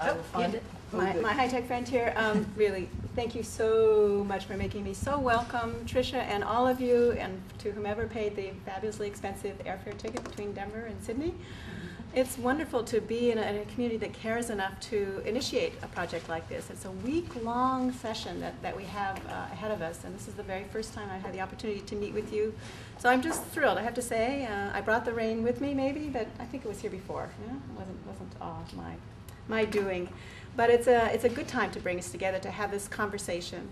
I will find it. My high-tech friend here, really, thank you so much for making me so welcome, Tricia, and all of you, and to whomever paid the fabulously expensive airfare ticket between Denver and Sydney. It's wonderful to be in a community that cares enough to initiate a project like this. It's a week-long session that we have ahead of us, and this is the very first time I've had the opportunity to meet with you. So I'm just thrilled, I have to say. I brought the rain with me, maybe, but I think it was here before. Yeah? It wasn't all my doing. But it's a good time to bring us together to have this conversation.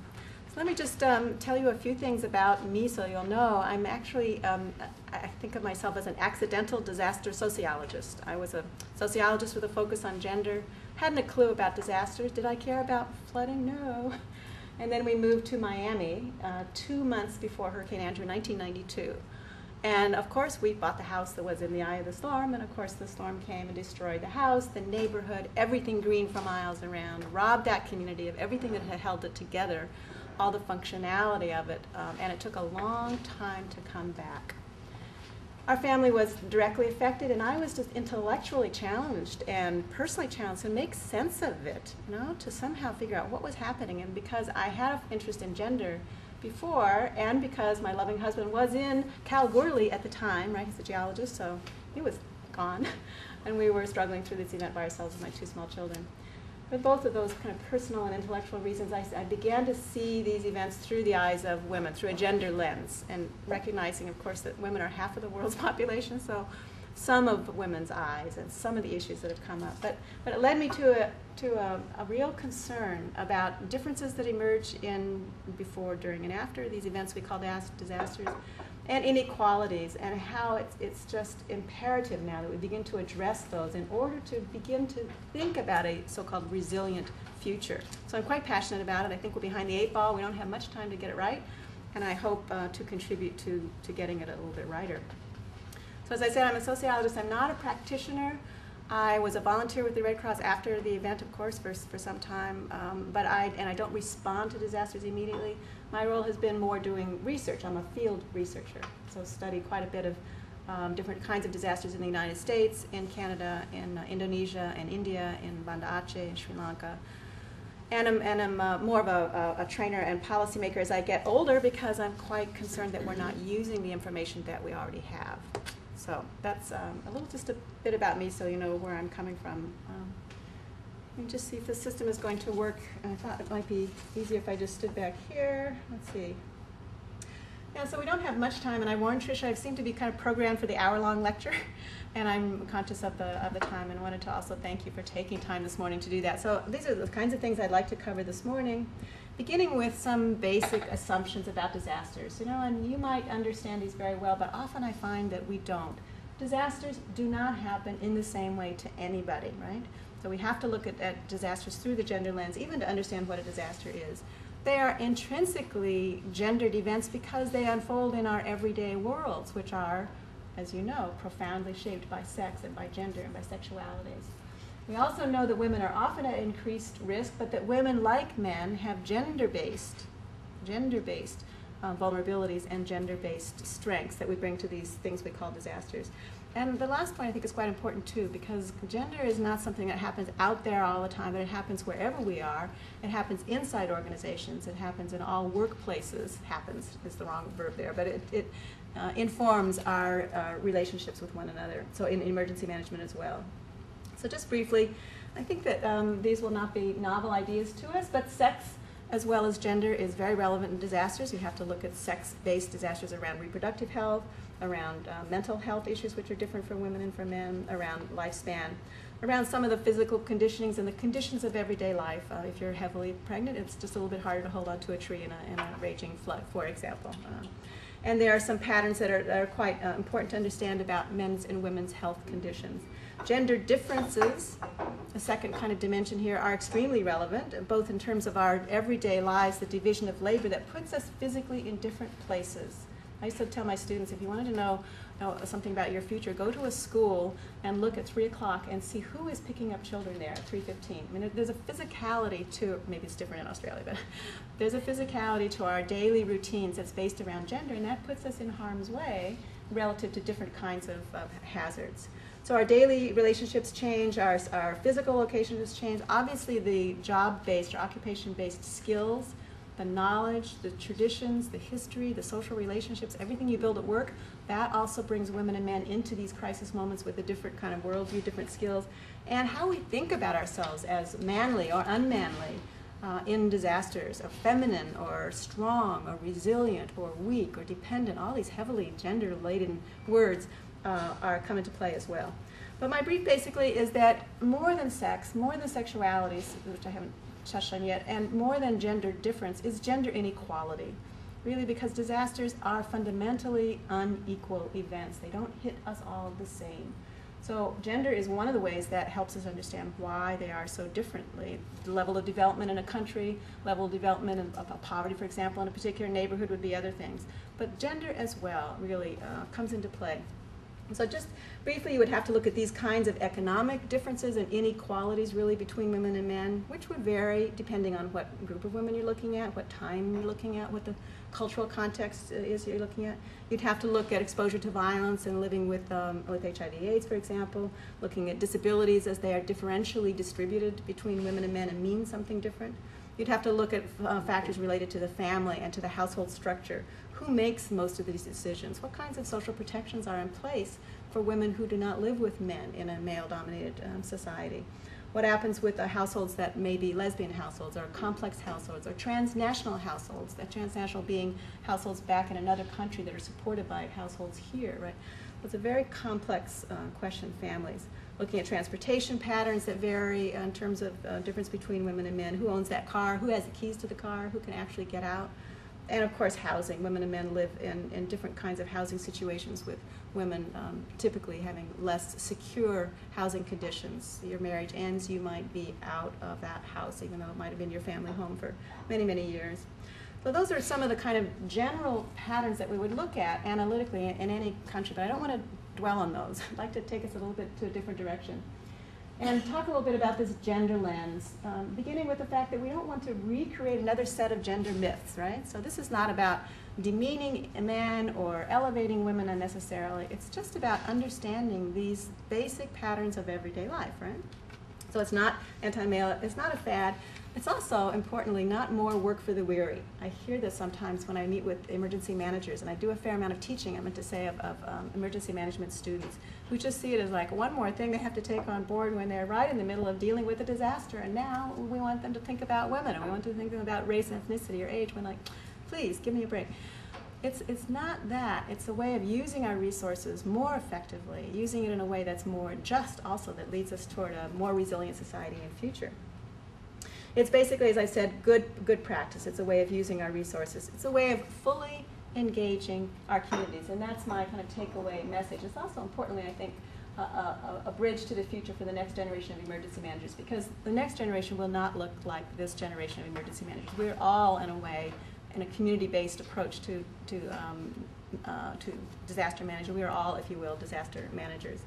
So let me just tell you a few things about me so you'll know. I'm actually, I think of myself as an accidental disaster sociologist. I was a sociologist with a focus on gender. Hadn't a clue about disasters. Did I care about flooding? No. And then we moved to Miami 2 months before Hurricane Andrew in 1992. And of course, we bought the house that was in the eye of the storm, and of course the storm came and destroyed the house, the neighborhood, everything green for miles around, robbed that community of everything that had held it together, all the functionality of it, and it took a long time to come back. Our family was directly affected, and I was just intellectually challenged and personally challenged to make sense of it, you know, to somehow figure out what was happening. And because I had an interest in gender before, and because my loving husband was in Kalgoorlie at the time, right, he's a geologist, so he was gone, and we were struggling through this event by ourselves with my 2 small children. With both of those kind of personal and intellectual reasons, I began to see these events through the eyes of women, through a gender lens, and recognizing, of course, that women are half of the world's population, so some of women's eyes and some of the issues that have come up. But it led me to a real concern about differences that emerge in before, during, and after these events we call disasters, and inequalities, and how it's just imperative now that we begin to address those in order to begin to think about a so-called resilient future. So I'm quite passionate about it. I think we're behind the 8 ball. We don't have much time to get it right, and I hope to contribute to getting it a little bit righter. So as I said, I'm a sociologist. I'm not a practitioner. I was a volunteer with the Red Cross after the event, of course, for some time, but I don't respond to disasters immediately. My role has been more doing research. I'm a field researcher, so study quite a bit of different kinds of disasters in the United States, in Canada, in Indonesia, and India, in Banda Aceh, in Sri Lanka. And I'm more of a trainer and policymaker as I get older, because I'm quite concerned that we're not using the information that we already have. So that's just a bit about me, so you know where I'm coming from. Let me just see if the system is going to work. I thought it might be easier if I just stood back here. Let's see. Yeah, so we don't have much time, and I warned Tricia I seem to be kind of programmed for the hour-long lecture, and I'm conscious of the time, and wanted to also thank you for taking time this morning to do that. So these are the kinds of things I'd like to cover this morning, beginning with some basic assumptions about disasters. You know, and you might understand these very well, but often I find that we don't. Disasters do not happen in the same way to anybody, right? So we have to look at disasters through the gender lens, even to understand what a disaster is. They are intrinsically gendered events because they unfold in our everyday worlds, which are, as you know, profoundly shaped by sex and by gender and by sexualities. We also know that women are often at increased risk, but that women, like men, have gender-based vulnerabilities and gender-based strengths that we bring to these things we call disasters. And the last point I think is quite important too, because gender is not something that happens out there all the time, but it happens wherever we are. It happens inside organizations. It happens in all workplaces. Happens is the wrong verb there, but it informs our relationships with one another. So in emergency management as well. So just briefly, I think that these will not be novel ideas to us, but sex as well as gender is very relevant in disasters. You have to look at sex-based disasters around reproductive health, around mental health issues which are different for women and for men, around lifespan, around some of the physical conditionings and the conditions of everyday life. If you're heavily pregnant, it's just a little bit harder to hold on to a tree in a raging flood, for example. And there are some patterns that are quite important to understand about men's and women's health conditions. Gender differences, the second kind of dimension here, are extremely relevant, both in terms of our everyday lives, the division of labor that puts us physically in different places. I used to tell my students, if you wanted to know something about your future, go to a school and look at 3 o'clock and see who is picking up children there at 3:15. I mean, there's a physicality to, maybe it's different in Australia, but there's a physicality to our daily routines that's based around gender, and that puts us in harm's way relative to different kinds of hazards. So our daily relationships change, our physical locations change. Obviously the job-based or occupation-based skills, the knowledge, the traditions, the history, the social relationships, everything you build at work, that also brings women and men into these crisis moments with a different kind of worldview, different skills. And how we think about ourselves as manly or unmanly in disasters, or feminine or strong or resilient or weak or dependent, all these heavily gender-laden words are come into play as well. But my brief basically is that more than sex, more than sexuality, which I haven't touched on yet, and more than gender difference is gender inequality. Really, because disasters are fundamentally unequal events. They don't hit us all the same. So gender is one of the ways that helps us understand why they are so differently. The level of development in a country, level of development of poverty, for example, in a particular neighborhood would be other things. But gender as well really comes into play. So just briefly, you would have to look at these kinds of economic differences and inequalities really between women and men, which would vary depending on what group of women you're looking at, what time you're looking at, what the cultural context is you're looking at. You'd have to look at exposure to violence and living with HIV/AIDS, for example, looking at disabilities as they are differentially distributed between women and men and mean something different. You'd have to look at factors related to the family and to the household structure. Who makes most of these decisions? What kinds of social protections are in place for women who do not live with men in a male-dominated society? What happens with the households that may be lesbian households or complex households or transnational households, that transnational being households back in another country that are supported by households here, right? It's a very complex question, families. Looking at transportation patterns that vary in terms of difference between women and men. Who owns that car? Who has the keys to the car? Who can actually get out? And of course, housing. Women and men live in different kinds of housing situations, with women typically having less secure housing conditions. Your marriage ends, you might be out of that house, even though it might have been your family home for many, many years. So those are some of the kind of general patterns that we would look at analytically in any country, but I don't want to dwell on those. I'd like to take us a little bit to a different direction and talk a little bit about this gender lens, beginning with the fact that we don't want to recreate another set of gender myths, right? So this is not about demeaning men or elevating women unnecessarily. It's just about understanding these basic patterns of everyday life, right? So it's not anti-male, it's not a fad. It's also, importantly, not more work for the weary. I hear this sometimes when I meet with emergency managers, and I do a fair amount of teaching, I meant to say, of emergency management students, who just see it as like one more thing they have to take on board when they're right in the middle of dealing with a disaster, and now we want them to think about women, and we want to think about race and ethnicity or age. We're like, please, give me a break. It's not that. It's a way of using our resources more effectively, using it in a way that's more just also, that leads us toward a more resilient society in the future. It's basically, as I said, good practice. It's a way of using our resources. It's a way of fully engaging our communities, and that's my kind of takeaway message. It's also, importantly, I think, a bridge to the future for the next generation of emergency managers, because the next generation will not look like this generation of emergency managers. We're all, in a way, in a community-based approach to disaster management. We are all, if you will, disaster managers.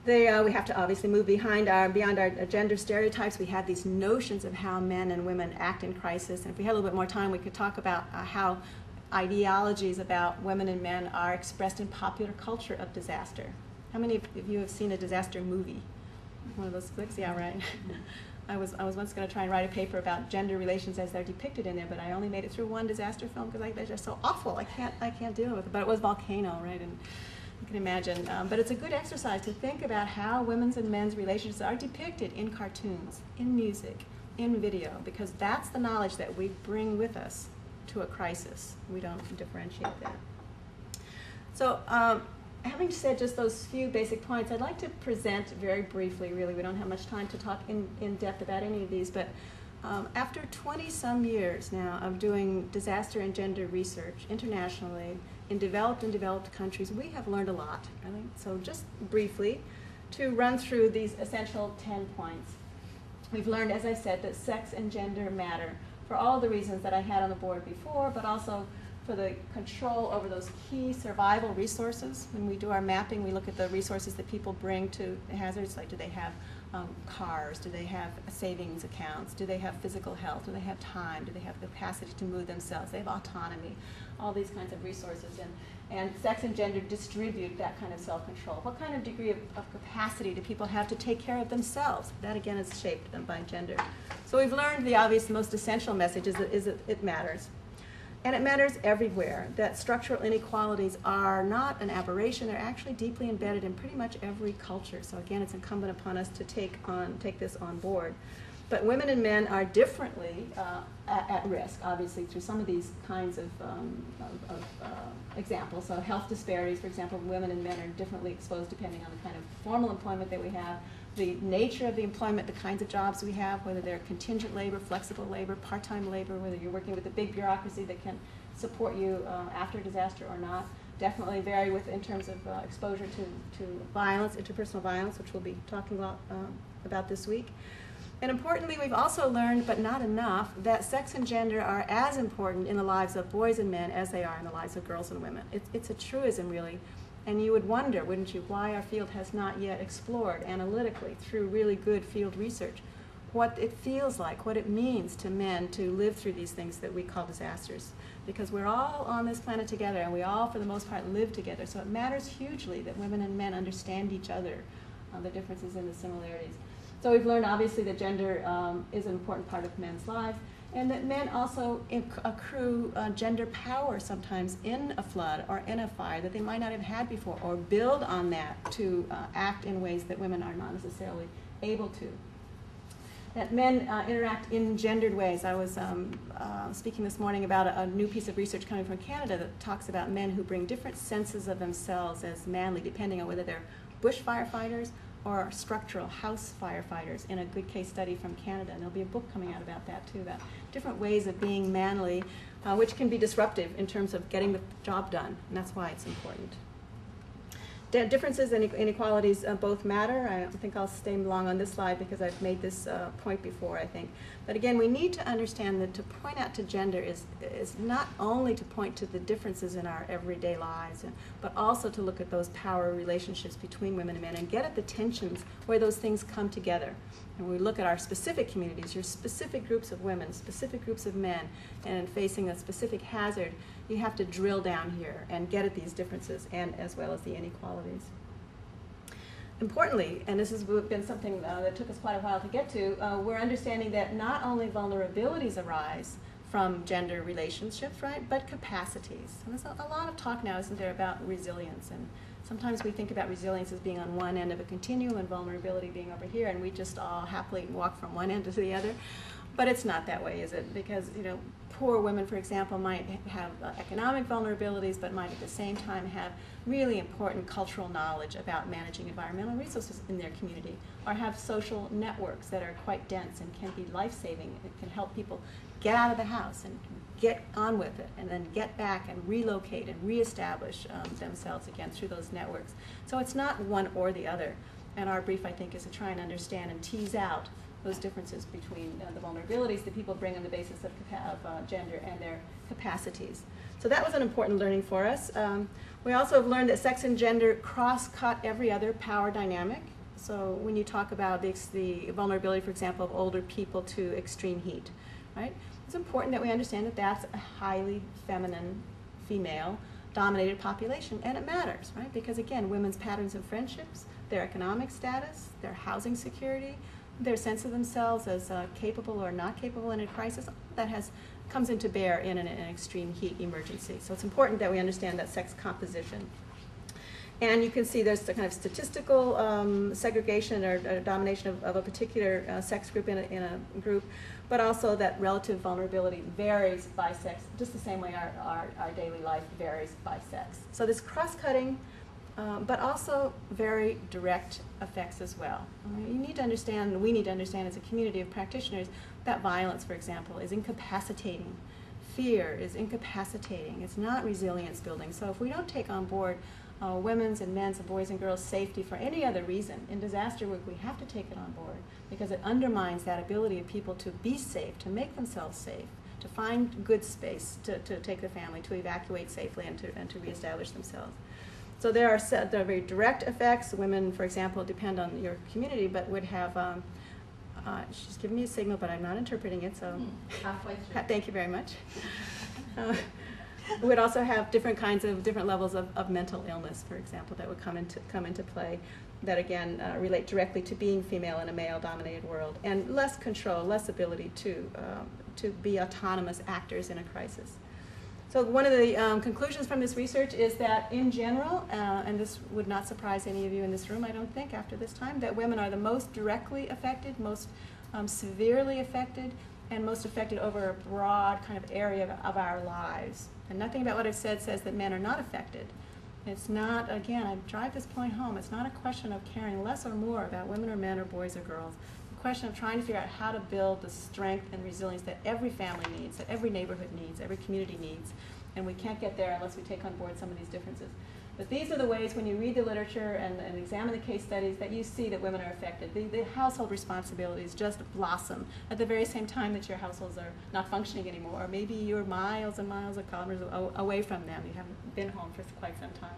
We have to obviously move beyond our gender stereotypes. We have these notions of how men and women act in crisis. And if we had a little bit more time, we could talk about how ideologies about women and men are expressed in popular culture of disaster. How many of you have seen a disaster movie? One of those flicks? Yeah, right. I was once going to try and write a paper about gender relations as they're depicted in there, but I only made it through one disaster film because they're just so awful. I can't deal with it. But it was Volcano, right? And you can imagine. But it's a good exercise to think about how women's and men's relationships are depicted in cartoons, in music, in video, because that's the knowledge that we bring with us to a crisis. We don't differentiate that. So having said just those few basic points, I'd like to present very briefly, really, we don't have much time to talk in depth about any of these, but after 20-some years now of doing disaster and gender research internationally in developed countries, we have learned a lot, really. So just briefly, to run through these essential 10 points. We've learned, as I said, that sex and gender matter for all the reasons that I had on the board before, but also for the control over those key survival resources. When we do our mapping, we look at the resources that people bring to hazards, like do they have cars, do they have savings accounts, do they have physical health, do they have time, do they have the capacity to move themselves, they have autonomy, all these kinds of resources. And sex and gender distribute that kind of self-control. What kind of degree of capacity do people have to take care of themselves? That again is shaped by gender. So we've learned the obvious, most essential message is that it matters. And it matters everywhere, that structural inequalities are not an aberration, they're actually deeply embedded in pretty much every culture. So again, it's incumbent upon us to take this on board. But women and men are differently at risk, obviously, through some of these kinds of examples. So health disparities, for example, women and men are differently exposed depending on the kind of formal employment that we have, the nature of the employment, the kinds of jobs we have, whether they're contingent labor, flexible labor, part-time labor, whether you're working with a big bureaucracy that can support you after a disaster or not. Definitely vary in terms of exposure to violence, interpersonal violence, which we'll be talking about this week. And importantly, we've also learned, but not enough, that sex and gender are as important in the lives of boys and men as they are in the lives of girls and women. It's a truism, really. And you would wonder, wouldn't you, why our field has not yet explored analytically through really good field research what it feels like, what it means to men to live through these things that we call disasters. Because we're all on this planet together, and we all, for the most part, live together. So it matters hugely that women and men understand each other, the differences and the similarities. So we've learned, obviously, that gender is an important part of men's lives, and that men also accrue gender power sometimes in a flood or in a fire that they might not have had before, or build on that to act in ways that women are not necessarily able to. That men interact in gendered ways. I was speaking this morning about a new piece of research coming from Canada that talks about men who bring different senses of themselves as manly, depending on whether they're bush firefighters or structural house firefighters, in a good case study from Canada. And there'll be a book coming out about that too, about different ways of being manly, which can be disruptive in terms of getting the job done, and that's why it's important. Differences and inequalities both matter. I don't think I'll stay long on this slide because I've made this point before, I think. But again, we need to understand that to point out to gender is not only to point to the differences in our everyday lives, but also to look at those power relationships between women and men and get at the tensions where those things come together. And we look at our specific communities, your specific groups of women, specific groups of men, and facing a specific hazard, you have to drill down here and get at these differences, and as well as the inequalities. Importantly, and this has been something that took us quite a while to get to, we're understanding that not only vulnerabilities arise from gender relationships, right, but capacities. And there's a lot of talk now, isn't there, about resilience, and sometimes we think about resilience as being on one end of a continuum and vulnerability being over here, and we just all happily walk from one end to the other. But it's not that way, is it? Because, you know, poor women, for example, might have economic vulnerabilities, but might at the same time have really important cultural knowledge about managing environmental resources in their community, or have social networks that are quite dense and can be life-saving. It can help people get out of the house and get on with it, and then get back and relocate and reestablish themselves again through those networks. So it's not one or the other. And our brief, I think, is to try and understand and tease out those differences between the vulnerabilities that people bring on the basis of gender and their capacities. So that was an important learning for us. We also have learned that sex and gender cross-cut every other power dynamic. So when you talk about the vulnerability, for example, of older people to extreme heat, right? It's important that we understand that that's a highly feminine, female-dominated population, and it matters, right? Because again, women's patterns of friendships, their economic status, their housing security, their sense of themselves as capable or not capable in a crisis, that comes into bear in an extreme heat emergency. So it's important that we understand that sex composition. And you can see there's the kind of statistical segregation or domination of a particular sex group in a group, but also that relative vulnerability varies by sex, just the same way our daily life varies by sex. So this cross-cutting, but also very direct effects as well. You need to understand, we need to understand as a community of practitioners, that violence, for example, is incapacitating. Fear is incapacitating. It's not resilience building. So if we don't take on board women's and men's and boys and girls' safety for any other reason, in disaster work we have to take it on board, because it undermines that ability of people to be safe, to make themselves safe, to find good space to take the family, to evacuate safely, and to reestablish themselves. So there are very direct effects. Women, for example, depend on your community, but would have, she's giving me a signal, but I'm not interpreting it, so halfway through. Thank you very much. Would also have different levels of mental illness, for example, that would come into play, that again relate directly to being female in a male-dominated world, and less control, less ability to be autonomous actors in a crisis. So one of the conclusions from this research is that in general, and this would not surprise any of you in this room, I don't think, after this time, that women are the most directly affected, most severely affected, and most affected over a broad kind of area of our lives. And nothing about what I've said says that men are not affected. It's not, again, I drive this point home, it's not a question of caring less or more about women or men or boys or girls. It's a question of trying to figure out how to build the strength and resilience that every family needs, that every neighborhood needs, every community needs. And we can't get there unless we take on board some of these differences. But these are the ways, when you read the literature and examine the case studies, that you see that women are affected. The household responsibilities just blossom at the very same time that your households are not functioning anymore. Or maybe you're miles and miles of kilometers away from them. You haven't been home for quite some time.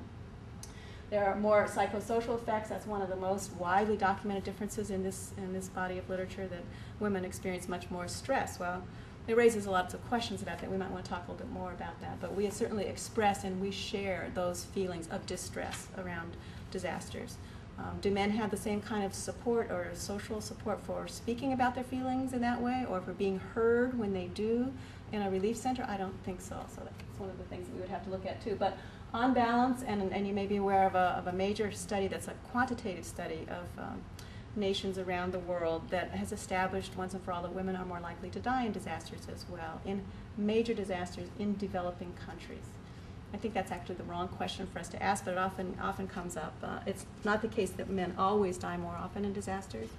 There are more psychosocial effects. That's one of the most widely documented differences in this body of literature, that women experience much more stress. Well, it raises lots of questions about that. We might want to talk a little bit more about that. But we certainly express and we share those feelings of distress around disasters. Do men have the same kind of support or social support for speaking about their feelings in that way, or for being heard when they do in a relief center? I don't think so. So that's one of the things that we would have to look at too. But on balance, and you may be aware of a major study that's a quantitative study of nations around the world that has established once and for all that women are more likely to die in disasters as well, in major disasters in developing countries. I think that's actually the wrong question for us to ask, but it often comes up. It's not the case that men always die more often in disasters,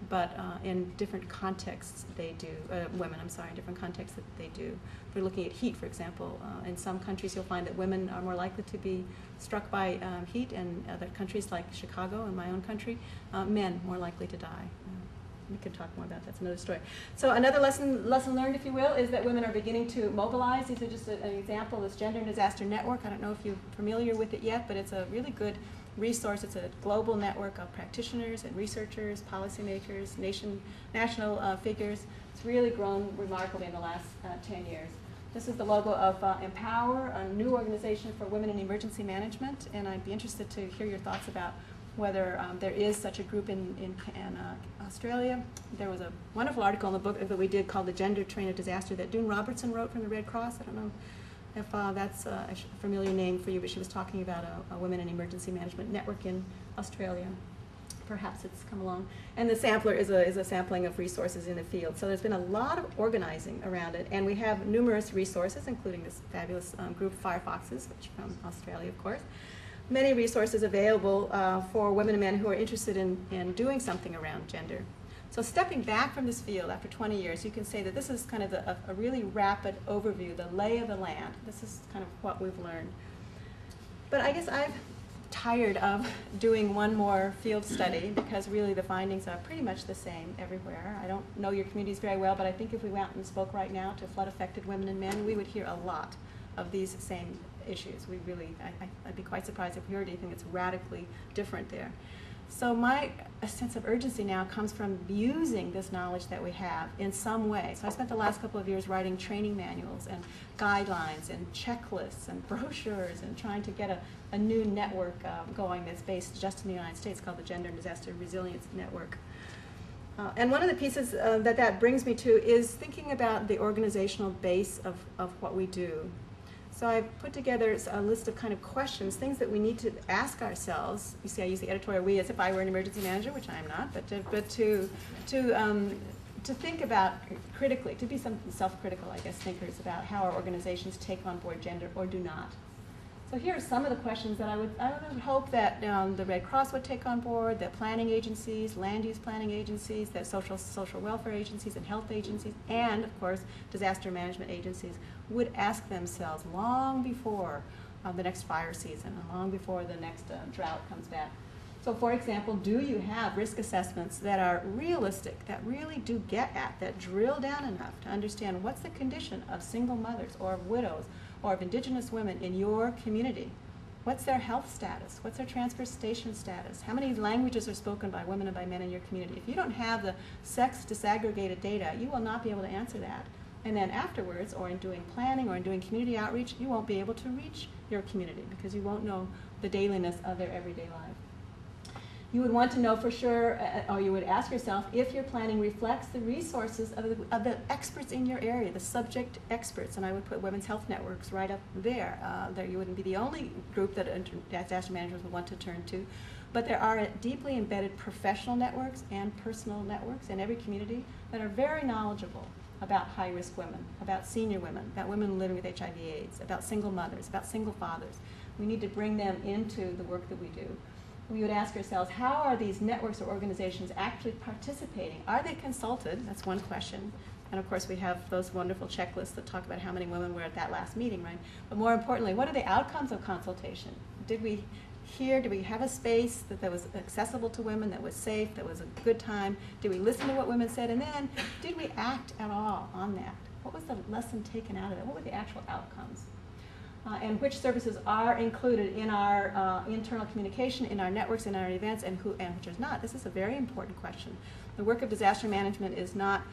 but in different contexts they do, women, I'm sorry, in different contexts that they do. If we're looking at heat, for example, in some countries you'll find that women are more likely to be struck by heat, and other countries like Chicago, in my own country, men more likely to die. We can talk more about that. That's another story. So another lesson learned, if you will, is that women are beginning to mobilize. These are just an example of this Gender and Disaster Network. I don't know if you're familiar with it yet, but it's a really good resource. It's a global network of practitioners and researchers, policymakers, national figures. It's really grown remarkably in the last 10 years. This is the logo of Empower, a new organization for women in emergency management, and I'd be interested to hear your thoughts about whether there is such a group in Australia. There was a wonderful article in the book that we did called The Gender Train of Disaster that Dune Robertson wrote from the Red Cross. I don't know if that's a familiar name for you, but she was talking about a women in emergency management network in Australia. Perhaps it's come along. And the sampler is a sampling of resources in the field. So there's been a lot of organizing around it, and we have numerous resources, including this fabulous group Firefoxes, which from Australia, of course. Many resources available for women and men who are interested in doing something around gender. So stepping back from this field after 20 years, you can say that this is kind of a really rapid overview, the lay of the land. This is kind of what we've learned. But I guess I'm tired of doing one more field study, because really the findings are pretty much the same everywhere. I don't know your communities very well, but I think if we went and spoke right now to flood-affected women and men, we would hear a lot of these same issues. We really, I'd be quite surprised if we heard anything that's radically different there. So my sense of urgency now comes from using this knowledge that we have in some way. So I spent the last couple of years writing training manuals and guidelines and checklists and brochures and trying to get a new network going that's based just in the United States called the Gender and Disaster Resilience Network. And one of the pieces that brings me to is thinking about the organizational base of what we do. So I've put together a list of kind of questions, things that we need to ask ourselves. You see, I use the editorial "we" as if I were an emergency manager, which I am not, but to think about critically, to be some self-critical, I guess, thinkers about how our organizations take on board gender or do not. So here are some of the questions that I would hope that the Red Cross would take on board, that planning agencies, land use planning agencies, that social welfare agencies and health agencies, and of course disaster management agencies would ask themselves long before the next fire season and long before the next drought comes back. So for example, do you have risk assessments that are realistic, that really do get at, that drill down enough to understand what's the condition of single mothers or of widows or of indigenous women in your community? What's their health status? What's their transportation status? How many languages are spoken by women and by men in your community? If you don't have the sex disaggregated data, you will not be able to answer that. And then afterwards, or in doing planning or in doing community outreach, you won't be able to reach your community because you won't know the dailiness of their everyday life. You would want to know for sure, or you would ask yourself, if your planning reflects the resources of the experts in your area, the subject experts, and I would put women's health networks right up there. There you wouldn't be the only group that disaster managers would want to turn to, but there are deeply embedded professional networks and personal networks in every community that are very knowledgeable about high-risk women, about senior women, about women living with HIV/AIDS, about single mothers, about single fathers. We need to bring them into the work that we do. We would ask ourselves, how are these networks or organizations actually participating? Are they consulted? That's one question. And of course, we have those wonderful checklists that talk about how many women were at that last meeting, right? But more importantly, what are the outcomes of consultation? Did we have a space that was accessible to women, that was safe, that was a good time? Did we listen to what women said? And then, did we act at all on that? What was the lesson taken out of that? What were the actual outcomes? And which services are included in our internal communication, in our networks, in our events, and which is not? This is a very important question. The work of disaster management is not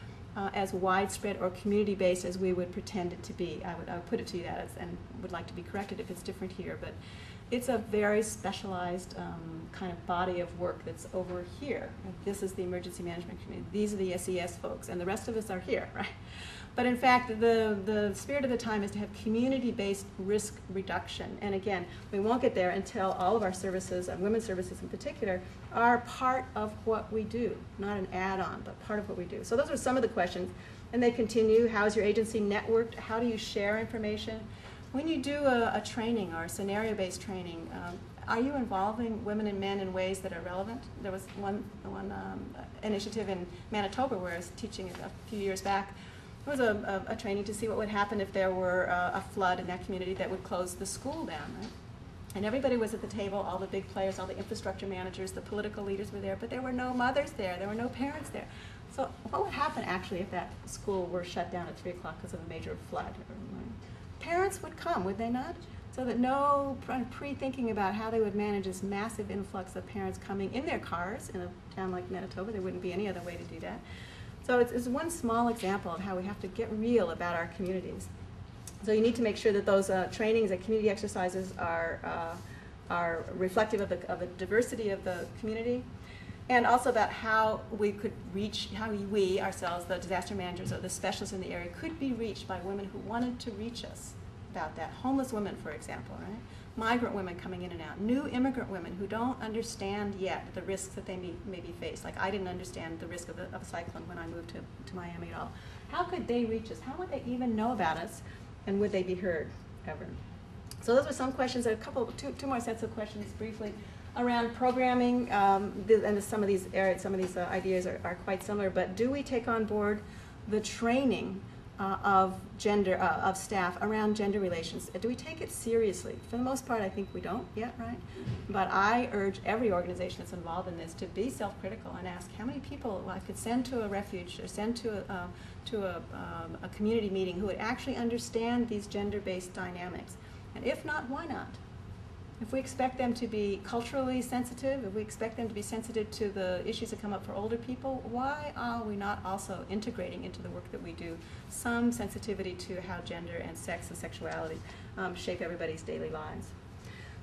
as widespread or community-based as we would pretend it to be. I would put it to you that, and would like to be corrected if it's different here, but it's a very specialized kind of body of work that's over here. This is the emergency management community. These are the SES folks, and the rest of us are here, right? But in fact, the spirit of the time is to have community-based risk reduction. And again, we won't get there until all of our services, and women's services in particular, are part of what we do, not an add-on, but part of what we do. So those are some of the questions. And they continue. How is your agency networked? How do you share information? When you do a training or a scenario-based training, are you involving women and men in ways that are relevant? There was one initiative in Manitoba where I was teaching a few years back. It was a training to see what would happen if there were a flood in that community that would close the school down, right? And everybody was at the table, all the big players, all the infrastructure managers, the political leaders were there, but there were no mothers there, there were no parents there. So what would happen actually if that school were shut down at 3 o'clock because of a major flood? Parents would come, would they not? So that no pre-thinking about how they would manage this massive influx of parents coming in their cars in a town like Manitoba. There wouldn't be any other way to do that. So it's one small example of how we have to get real about our communities. So you need to make sure that those trainings and community exercises are reflective of the diversity of the community, and also about how we could reach, how we ourselves, the disaster managers or the specialists in the area, could be reached by women who wanted to reach us about that. Homeless women, for example, right? Migrant women coming in and out, new immigrant women who don't understand yet the risks that they may be faced. Like I didn't understand the risk of a cyclone when I moved to Miami at all. How could they reach us? How would they even know about us? And would they be heard ever? So those are some questions. A couple, two more sets of questions briefly around programming. And some of these ideas are quite similar. But do we take on board the training of staff around gender relations? Do we take it seriously? For the most part, I think we don't yet, right? But I urge every organization that's involved in this to be self-critical and ask how many people I could send to a refuge or send to a community meeting who would actually understand these gender-based dynamics. And if not, why not? If we expect them to be culturally sensitive, if we expect them to be sensitive to the issues that come up for older people, why are we not also integrating into the work that we do some sensitivity to how gender and sex and sexuality shape everybody's daily lives?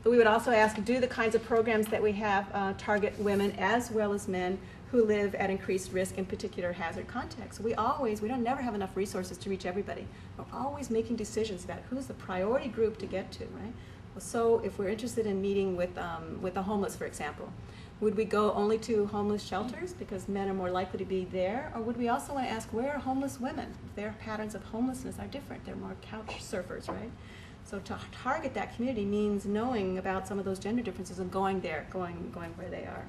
But we would also ask, do the kinds of programs that we have target women as well as men who live at increased risk in particular hazard contexts? We never have enough resources to reach everybody. We're always making decisions about who's the priority group to get to, right? So if we're interested in meeting with the homeless, for example, would we go only to homeless shelters because men are more likely to be there? Or would we also want to ask, where are homeless women? Their patterns of homelessness are different. They're more couch surfers, right? So to target that community means knowing about some of those gender differences and going there, going where they are.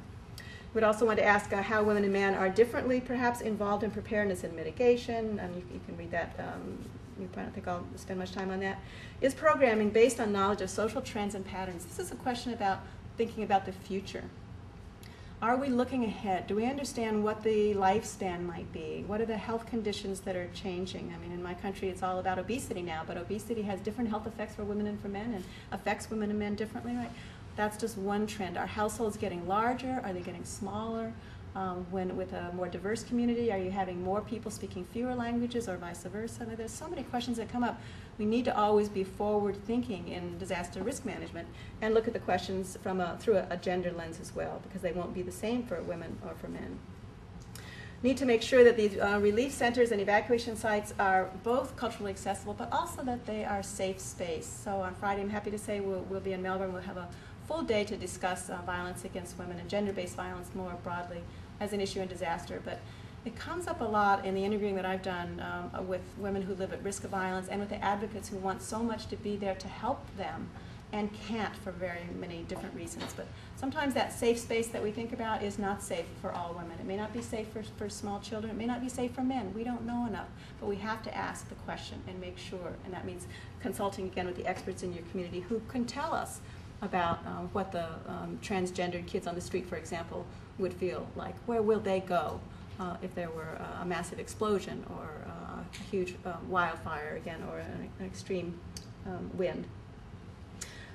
We'd also want to ask how women and men are differently perhaps involved in preparedness and mitigation. You can read that. I don't think I'll spend much time on that. Is programming based on knowledge of social trends and patterns? This is a question about thinking about the future. Are we looking ahead? Do we understand what the lifespan might be? What are the health conditions that are changing? I mean, in my country, it's all about obesity now, but obesity has different health effects for women and for men, and affects women and men differently, right? That's just one trend. Are households getting larger? Are they getting smaller? When with a more diverse community, are you having more people speaking fewer languages or vice versa? I mean, there's so many questions that come up. We need to always be forward thinking in disaster risk management and look at the questions from through a gender lens as well, because they won't be the same for women or for men. Need to make sure that these relief centers and evacuation sites are both culturally accessible, but also that they are safe space. So on Friday, I'm happy to say we'll be in Melbourne. We'll have a full day to discuss violence against women and gender-based violence more broadly as an issue in disaster. But it comes up a lot in the interviewing that I've done with women who live at risk of violence and with the advocates who want so much to be there to help them and can't for very many different reasons. But sometimes that safe space that we think about is not safe for all women. It may not be safe for small children. It may not be safe for men. We don't know enough. But we have to ask the question and make sure. And that means consulting again with the experts in your community who can tell us about what the transgendered kids on the street, for example, would feel like. Where will they go if there were a massive explosion or a huge wildfire again, or an extreme wind?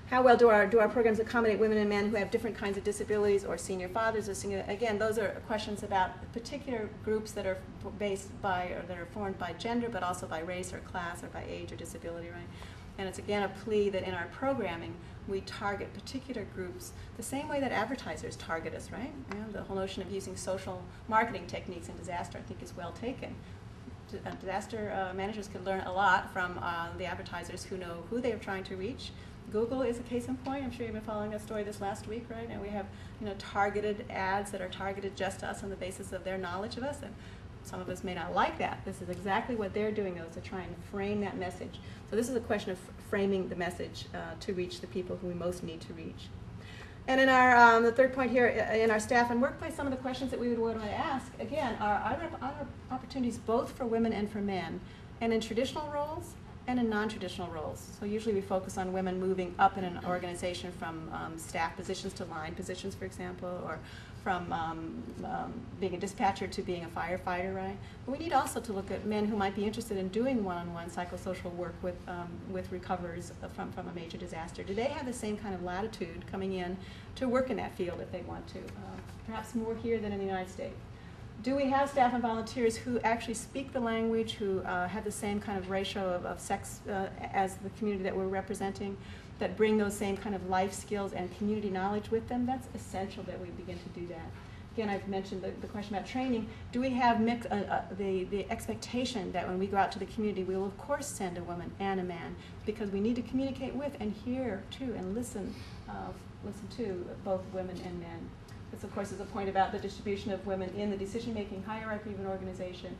How well do our programs accommodate women and men who have different kinds of disabilities, or senior fathers, or senior? Again, those are questions about particular groups that are based by, or that are formed by gender, but also by race or class or by age or disability, right? And it's again a plea that in our programming we target particular groups the same way that advertisers target us, right? You know, the whole notion of using social marketing techniques in disaster, I think, is well taken. Disaster managers can learn a lot from the advertisers who know who they're trying to reach. Google is a case in point. I'm sure you've been following that story this last week, right? And we have, you know, targeted ads that are targeted just to us on the basis of their knowledge of us. And some of us may not like that. This is exactly what they're doing, though, is to try and frame that message. So this is a question of framing the message to reach the people who we most need to reach. And in our, the third point here, in our staff and workplace, some of the questions that we would want to ask, again, are opportunities both for women and for men, and in traditional roles and in non-traditional roles. So usually we focus on women moving up in an organization from staff positions to line positions, for example, or from being a dispatcher to being a firefighter, right? But we need also to look at men who might be interested in doing one-on-one psychosocial work with recoverers from a major disaster. Do they have the same kind of latitude coming in to work in that field if they want to? Perhaps more here than in the United States. Do we have staff and volunteers who actually speak the language, who have the same kind of ratio of sex as the community that we're representing, that bring those same kind of life skills and community knowledge with them? That's essential that we begin to do that. Again, I've mentioned the question about training. Do we have the expectation that when we go out to the community, we will of course send a woman and a man, because we need to communicate with and hear too and listen to both women and men. This, of course, is a point about the distribution of women in the decision-making hierarchy of an organization.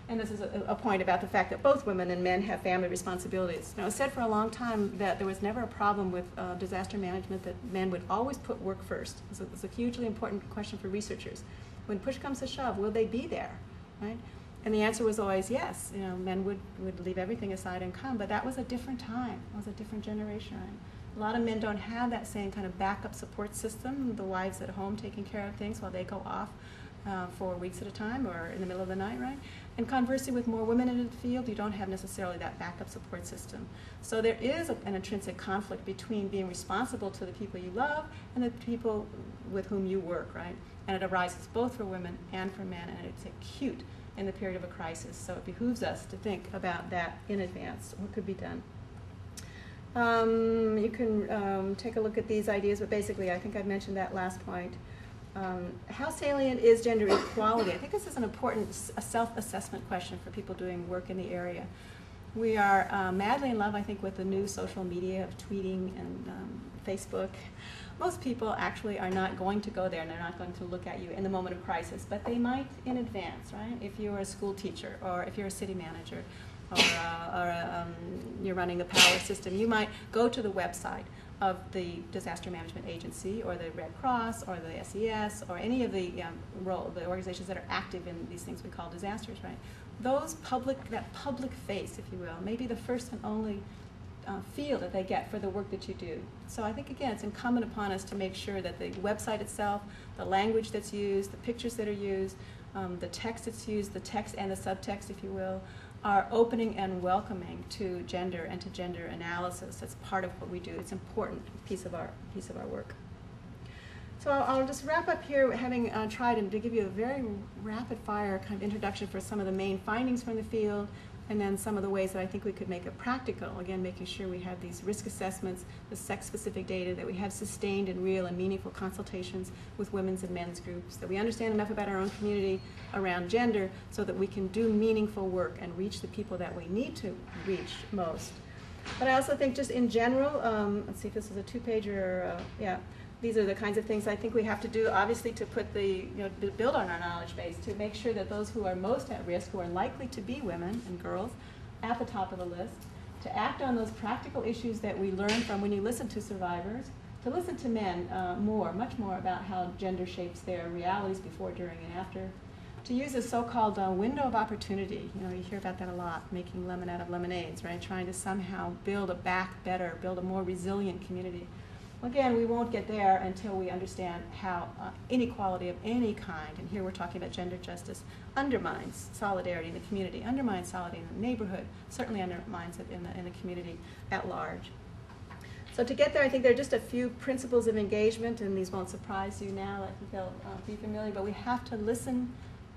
And this is a point about the fact that both women and men have family responsibilities. Now, it was said for a long time that there was never a problem with disaster management, that men would always put work first. It's a hugely important question for researchers. When push comes to shove, will they be there, right? And the answer was always yes. You know, men would leave everything aside and come, but that was a different time. It was a different generation, right? A lot of men don't have that same kind of backup support system, the wives at home taking care of things while they go off for weeks at a time or in the middle of the night, right? And conversely, with more women in the field, you don't have necessarily that backup support system. So there is an intrinsic conflict between being responsible to the people you love and the people with whom you work, right? And it arises both for women and for men, and it's acute in the period of a crisis. So it behooves us to think about that in advance, what could be done. You can take a look at these ideas, but basically I think I've mentioned that last point. How salient is gender equality? I think this is an important self-assessment question for people doing work in the area. We are madly in love, I think, with the new social media of tweeting and Facebook. Most people actually are not going to go there, and they're not going to look at you in the moment of crisis, but they might in advance, right? If you're a school teacher, or if you're a city manager, or you're running the power system, you might go to the website of the disaster management agency, or the Red Cross, or the SES, or any of the organizations that are active in these things we call disasters, right? That public face, if you will, may be the first and only feel that they get for the work that you do. So I think, again, it's incumbent upon us to make sure that the website itself, the language that's used, the pictures that are used, the text that's used, the text and the subtext, if you will, are opening and welcoming to gender and to gender analysis. That's part of what we do. It's an important piece of our work. So I'll just wrap up here, having tried to give you a very rapid-fire kind of introduction for some of the main findings from the field, and then some of the ways that I think we could make it practical. Again, making sure we have these risk assessments, the sex-specific data, that we have sustained and real and meaningful consultations with women's and men's groups, that we understand enough about our own community around gender so that we can do meaningful work and reach the people that we need to reach most. But I also think just in general, let's see if this is a two-pager, yeah. These are the kinds of things I think we have to do, obviously, to put to build on our knowledge base, to make sure that those who are most at risk, who are likely to be women and girls, at the top of the list, to act on those practical issues that we learn from when you listen to survivors, to listen to men much more about how gender shapes their realities before, during, and after, to use a so-called window of opportunity. You hear about that a lot, making lemon out of lemonades, right? Trying to somehow build build a more resilient community. Again, we won't get there until we understand how inequality of any kind, and here we're talking about gender justice, undermines solidarity in the community, undermines solidarity in the neighborhood, certainly undermines it in the community at large. So to get there, I think there are just a few principles of engagement, and these won't surprise you now. I think they'll be familiar, but we have to listen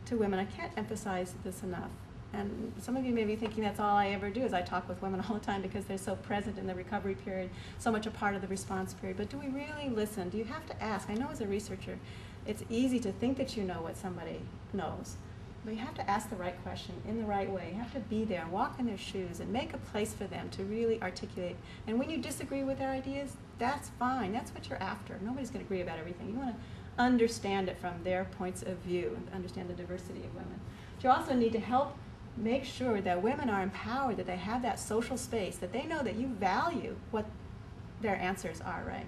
to women. I can't emphasize this enough. And some of you may be thinking that's all I ever do is I talk with women all the time because they're so present in the recovery period, so much a part of the response period. But do we really listen? Do you have to ask? I know as a researcher, it's easy to think that you know what somebody knows. But you have to ask the right question in the right way. You have to be there, walk in their shoes, and make a place for them to really articulate. And when you disagree with their ideas, that's fine. That's what you're after. Nobody's going to agree about everything. You want to understand it from their points of view and understand the diversity of women. But you also need to help make sure that women are empowered, that they have that social space, that they know that you value what their answers are, right?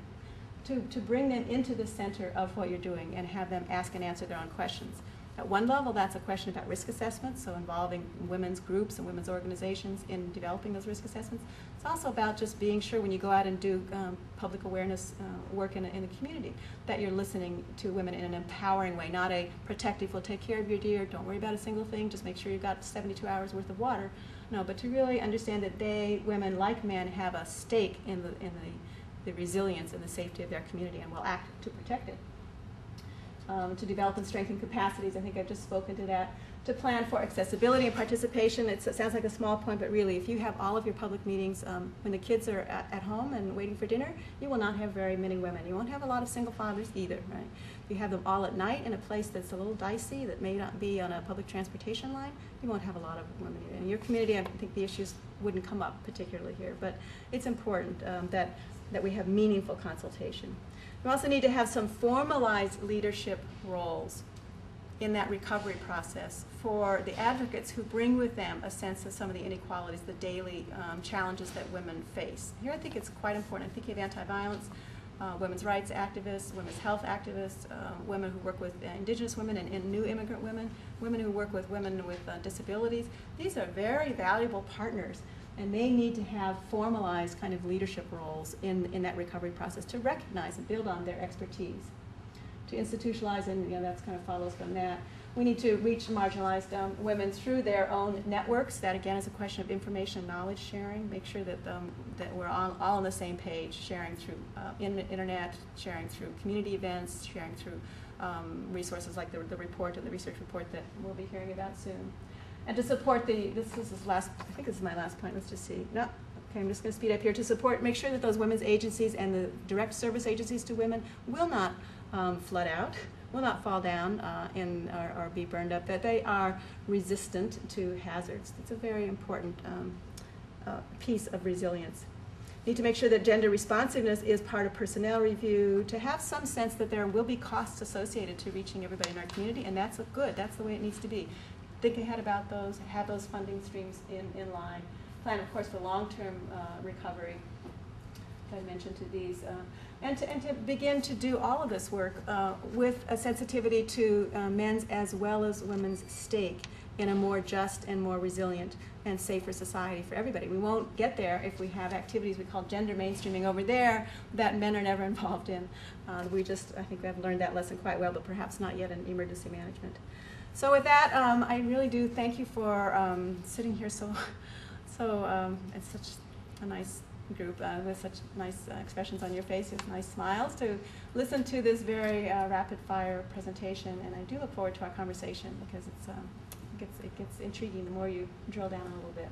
To bring them into the center of what you're doing and have them ask and answer their own questions. At one level, that's a question about risk assessments, so involving women's groups and women's organizations in developing those risk assessments. It's also about just being sure when you go out and do public awareness work in the community that you're listening to women in an empowering way, not a protective, well, take care of your deer, don't worry about a single thing, just make sure you've got 72 hours worth of water. No, but to really understand that women like men, have a stake in the resilience and the safety of their community and will act to protect it. To develop and strengthen capacities, I think I've just spoken to that. To plan for accessibility and participation, it sounds like a small point, but really, if you have all of your public meetings when the kids are at home and waiting for dinner, you will not have very many women. You won't have a lot of single fathers either, right? If you have them all at night in a place that's a little dicey, that may not be on a public transportation line, you won't have a lot of women either. In your community, I think the issues wouldn't come up particularly here, but it's important that we have meaningful consultation. We also need to have some formalized leadership roles in that recovery process for the advocates who bring with them a sense of some of the inequalities, the daily challenges that women face. Here I think it's quite important. I'm thinking of anti-violence, women's rights activists, women's health activists, women who work with indigenous women and new immigrant women, women who work with women with disabilities. These are very valuable partners. And they need to have formalized kind of leadership roles in that recovery process to recognize and build on their expertise. To institutionalize, and that's kind of follows from that. We need to reach marginalized women through their own networks. That again is a question of information and knowledge sharing. Make sure that we're all on the same page, sharing through internet, sharing through community events, sharing through resources like the report and the research report that we'll be hearing about soon. And to support I think this is my last point, let's just see. No, okay, I'm just going to speed up here. To make sure that those women's agencies and the direct service agencies to women will not flood out, will not fall down or be burned up, that they are resistant to hazards. It's a very important piece of resilience. Need to make sure that gender responsiveness is part of personnel review, to have some sense that there will be costs associated to reaching everybody in our community, and that's good. That's the way it needs to be. Think ahead about those, have those funding streams in line. Plan, of course, for long-term recovery. multi-dimension to these, and to begin to do all of this work with a sensitivity to men's as well as women's stake in a more just and more resilient and safer society for everybody. We won't get there if we have activities we call gender mainstreaming over there that men are never involved in. I think we have learned that lesson quite well, but perhaps not yet in emergency management. So with that, I really do thank you for sitting here it's such a nice group with such nice expressions on your faces, nice smiles, to listen to this very rapid fire presentation, and I do look forward to our conversation because it gets intriguing the more you drill down a little bit.